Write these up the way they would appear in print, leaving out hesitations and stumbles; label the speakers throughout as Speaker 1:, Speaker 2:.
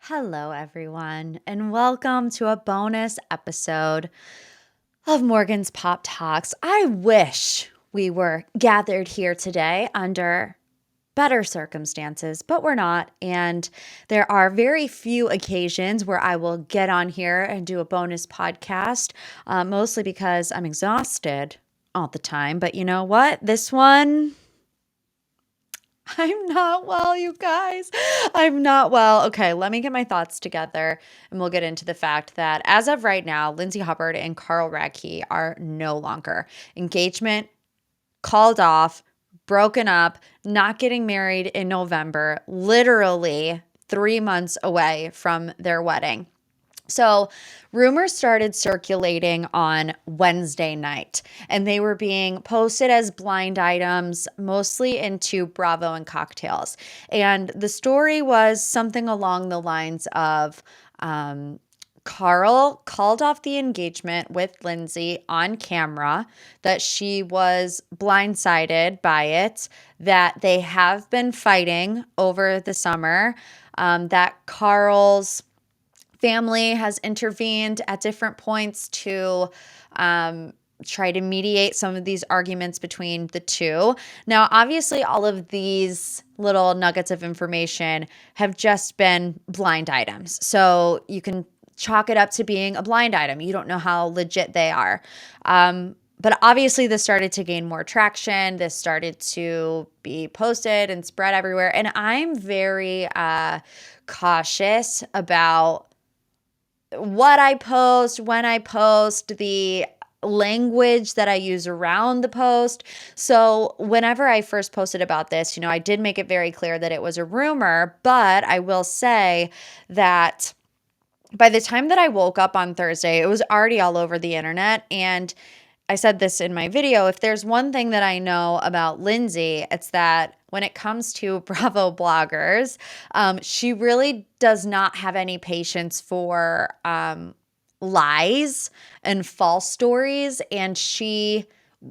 Speaker 1: Hello, everyone, and welcome to a bonus episode of Morgan's Pop Talks. I wish we were gathered here today under better circumstances, but we're not. And there are very few occasions where I will get on here and do a bonus podcast, mostly because I'm exhausted all the time. But you know what? This one, I'm not well, you guys. I'm not well. Okay, let me get my thoughts together and we'll get into the fact that as of right now, Lindsay Hubbard and Radke are no longer. Engagement called off, broken up, not getting married in November, literally 3 months away from their wedding. So, rumors started circulating on Wednesday night, and they were being posted as blind items, mostly into Bravo and cocktails. And the story was something along the lines of Carl called off the engagement with Lindsay on camera, that she was blindsided by it, that they have been fighting over the summer, that Carl's family has intervened at different points to try to mediate some of these arguments between the two. Now, obviously, all of these little nuggets of information have just been blind items. So you can chalk it up to being a blind item. You don't know how legit they are. But obviously, this started to gain more traction. This started to be posted and spread everywhere. And I'm very cautious about what I post, when I post, the language that I use around the post. So whenever I first posted about this, I did make it very clear that it was a rumor, but I will say that by the time that I woke up on Thursday, it was already all over the internet. And I said this in my video, if there's one thing that I know about Lindsay, it's that when it comes to Bravo bloggers, she really does not have any patience for lies and false stories. And she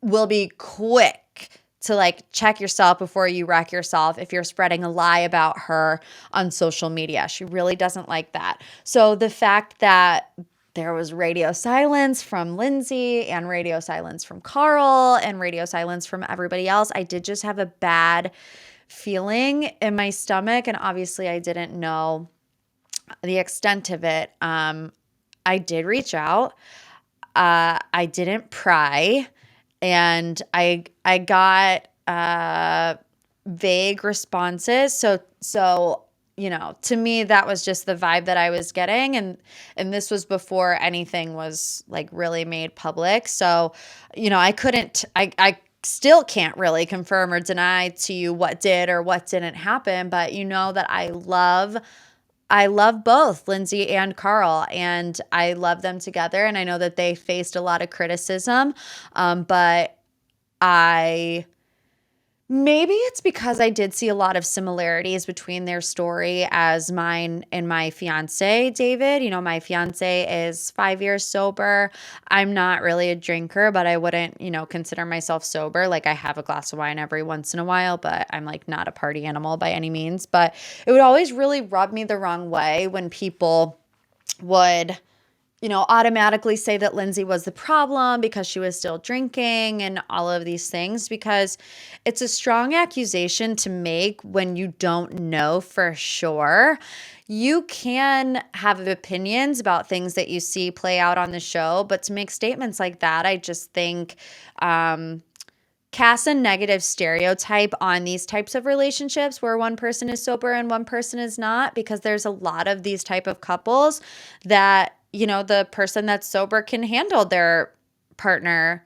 Speaker 1: will be quick to check yourself before you wreck yourself if you're spreading a lie about her on social media. She really doesn't like that. So the fact that there was radio silence from Lindsay and radio silence from Carl and radio silence from everybody else, I did just have a bad feeling in my stomach. And obviously I didn't know the extent of it. I did reach out. I didn't pry. And I got vague responses. So to me, that was just the vibe that I was getting. And this was before anything was really made public. So, I still can't really confirm or deny to you what did or what didn't happen, but that I love both Lindsay and Carl, and I love them together. And I know that they faced a lot of criticism, but maybe it's because I did see a lot of similarities between their story as mine and my fiance, David. My fiance is 5 years sober. I'm not really a drinker, but I wouldn't, consider myself sober. I have a glass of wine every once in a while, but I'm not a party animal by any means. But it would always really rub me the wrong way when people would automatically say that Lindsay was the problem because she was still drinking and all of these things, because it's a strong accusation to make when you don't know for sure. You can have opinions about things that you see play out on the show, but to make statements like that, I just think cast a negative stereotype on these types of relationships where one person is sober and one person is not, because there's a lot of these type of couples that the person that's sober can handle their partner,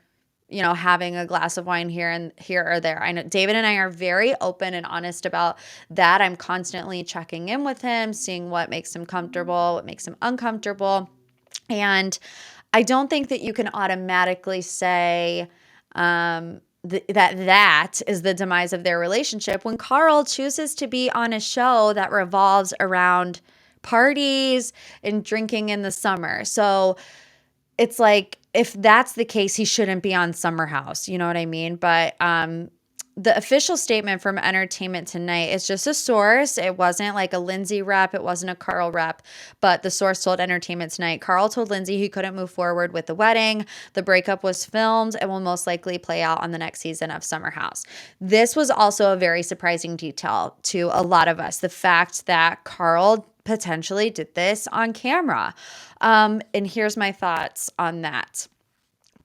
Speaker 1: having a glass of wine here or there. I know David and I are very open and honest about that. I'm constantly checking in with him, seeing what makes him comfortable, what makes him uncomfortable. And I don't think that you can automatically say, that is the demise of their relationship when Carl chooses to be on a show that revolves around parties and drinking in the summer. So it's if that's the case, he shouldn't be on Summer House. You know what I mean? But the official statement from Entertainment Tonight is just a source. It wasn't like a Lindsay rep. It wasn't a Carl rep, but the source told Entertainment Tonight. Carl told Lindsay he couldn't move forward with the wedding. The breakup was filmed and will most likely play out on the next season of Summer House. This was also a very surprising detail to a lot of us. The fact that Carl potentially did this on camera. And here's my thoughts on that.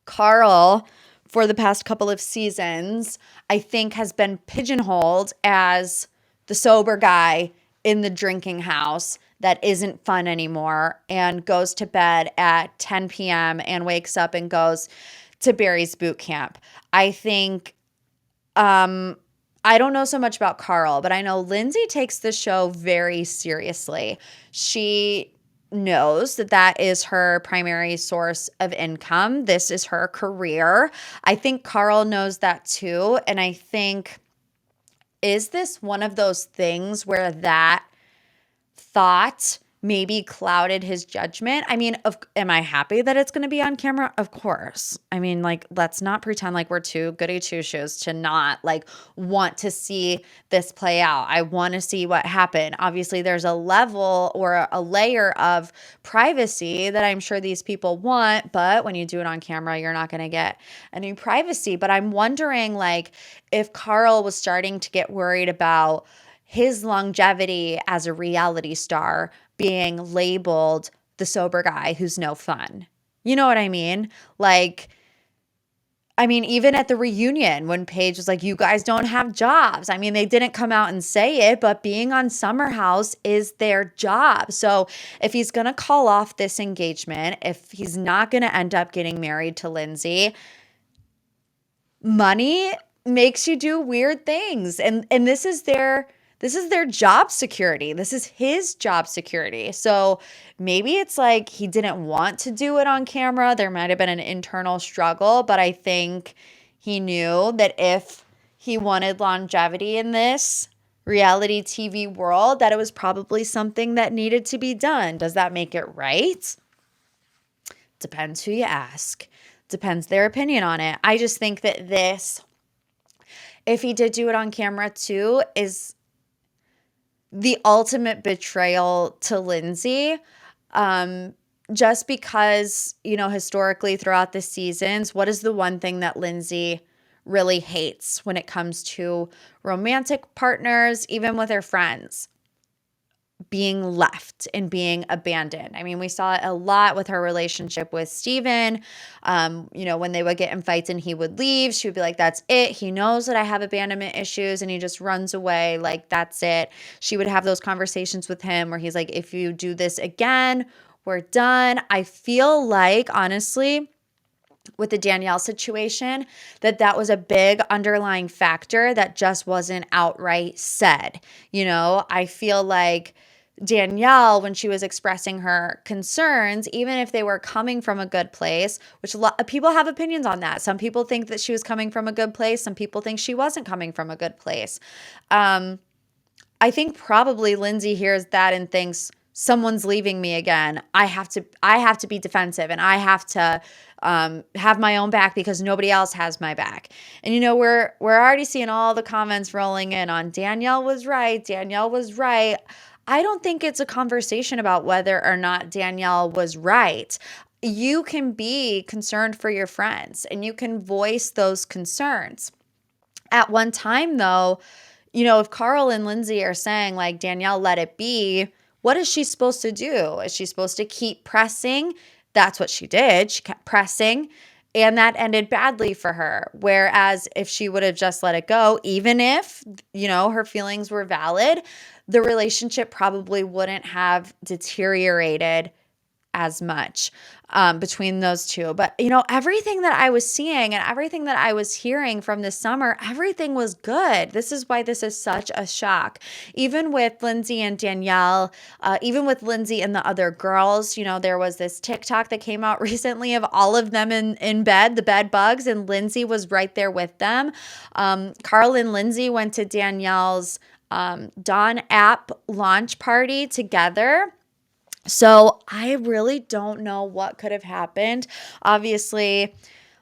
Speaker 1: Carl, for the past couple of seasons, I think has been pigeonholed as the sober guy in the drinking house that isn't fun anymore and goes to bed at 10 p.m. and wakes up and goes to Barry's boot camp. I think, I don't know so much about Carl, but I know Lindsay takes the show very seriously. She knows that that is her primary source of income. This is her career. I think Carl knows that too. And I think, is this one of those things where that thought maybe clouded his judgment? I mean, am I happy that it's going to be on camera? Of course. I mean, like, let's not pretend like we're too goody two-shoes to not like want to see this play out. I want to see what happened. Obviously, there's a level or a layer of privacy that I'm sure these people want, but when you do it on camera, you're not going to get any privacy. But I'm wondering, like, if Carl was starting to get worried about his longevity as a reality star being labeled the sober guy who's no fun. You know what I mean? Like, I mean, even at the reunion when Paige was like, you guys don't have jobs. I mean, they didn't come out and say it, but being on Summer House is their job. So if he's going to call off this engagement, if he's not going to end up getting married to Lindsay, money makes you do weird things. And this is their job security. This is his job security. So maybe it's like he didn't want to do it on camera. There might have been an internal struggle, but I think he knew that if he wanted longevity in this reality TV world, that it was probably something that needed to be done. Does that make it right? Depends who you ask. Depends their opinion on it. I just think that this, if he did do it on camera too, is the ultimate betrayal to Lindsay. Just because, you know, historically throughout the seasons, what is the one thing that Lindsay really hates when it comes to romantic partners, even with her friends? Being left and being abandoned. I mean, we saw it a lot with her relationship with Steven. You know, when they would get in fights and he would leave, she would be like, that's it. He knows that I have abandonment issues and he just runs away. Like, that's it. She would have those conversations with him where he's like, if you do this again, we're done. I feel like, honestly, with the Danielle situation, that was a big underlying factor that just wasn't outright said. You know, I feel like Danielle, when she was expressing her concerns, even if they were coming from a good place, which a lot of people have opinions on that. Some people think that she was coming from a good place. Some people think she wasn't coming from a good place. I think probably Lindsay hears that and thinks, someone's leaving me again. I have to be defensive and I have to have my own back because nobody else has my back. And you know, we're already seeing all the comments rolling in on Danielle was right. Danielle was right. I don't think it's a conversation about whether or not Danielle was right. You can be concerned for your friends and you can voice those concerns. At one time, though, you know, if Carl and Lindsay are saying like, Danielle, let it be, what is she supposed to do? Is she supposed to keep pressing? That's what she did. She kept pressing, and that ended badly for her. Whereas if she would have just let it go, even if, you know, her feelings were valid, the relationship probably wouldn't have deteriorated as much between those two. But, you know, everything that I was seeing and everything that I was hearing from this summer, everything was good. This is why this is such a shock. Even with Lindsay and Danielle, even with Lindsay and the other girls, you know, there was this TikTok that came out recently of all of them in bed, the bed bugs, and Lindsay was right there with them. Carl and Lindsay went to Danielle's Dawn app launch party together. So I really don't know what could have happened. Obviously,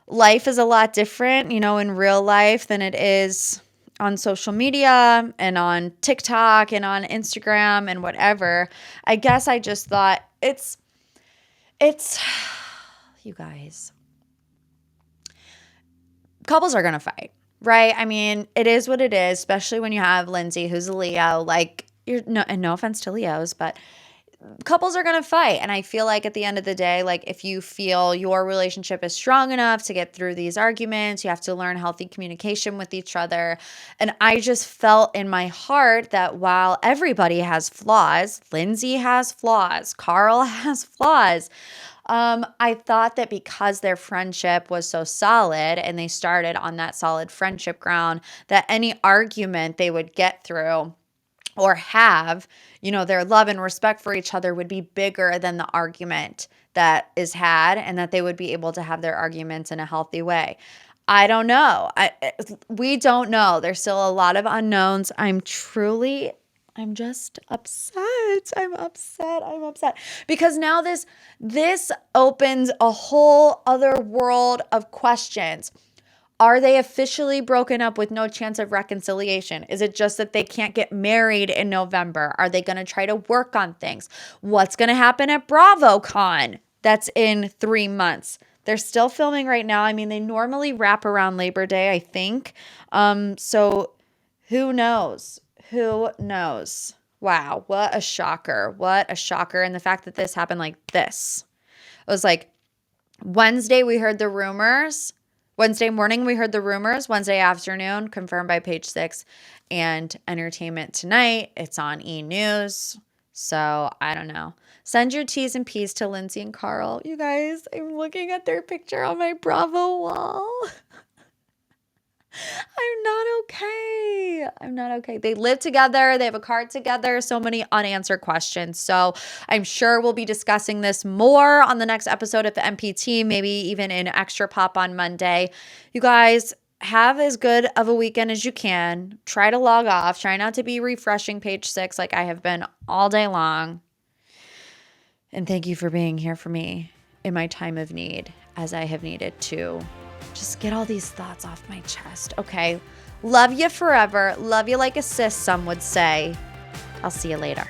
Speaker 1: life is a lot different, you know, in real life than it is on social media and on TikTok and on Instagram and whatever, I guess I just thought it's you guys, couples are going to fight, right? I mean, it is what it is, especially when you have Lindsay, who's a Leo. Like, and no offense to Leos, but couples are going to fight. And I feel like at the end of the day, like if you feel your relationship is strong enough to get through these arguments, you have to learn healthy communication with each other. And I just felt in my heart that while everybody has flaws, Lindsay has flaws, Carl has flaws. I thought that because their friendship was so solid and they started on that solid friendship ground, that any argument they would get through or have, their love and respect for each other would be bigger than the argument that is had, and that they would be able to have their arguments in a healthy way. I don't know. We don't know. There's still a lot of unknowns. I'm just upset. I'm upset because now this opens a whole other world of questions. Are they officially broken up with no chance of reconciliation? Is it just that they can't get married in November? Are they going to try to work on things? What's going to happen at BravoCon? That's in 3 months. They're still filming right now. I mean, they normally wrap around Labor Day, I think. So who knows? Who knows? Wow, what a shocker. What a shocker. And the fact that this happened like this. It was like Wednesday, we heard the rumors. Wednesday morning, we heard the rumors. Wednesday afternoon, confirmed by Page Six and Entertainment Tonight. It's on E! News. So I don't know. Send your T's and P's to Lindsay and Carl. You guys, I'm looking at their picture on my Bravo wall. I'm not okay. They live together. They have a car together. So many unanswered questions. So I'm sure we'll be discussing this more on the next episode of the MPT, maybe even in Extra Pop on Monday. You guys, have as good of a weekend as you can. Try to log off. Try not to be refreshing Page Six like I have been all day long. And thank you for being here for me in my time of need, as I have needed to just get all these thoughts off my chest. Okay. Love you forever. Love you like a sis, some would say. I'll see you later.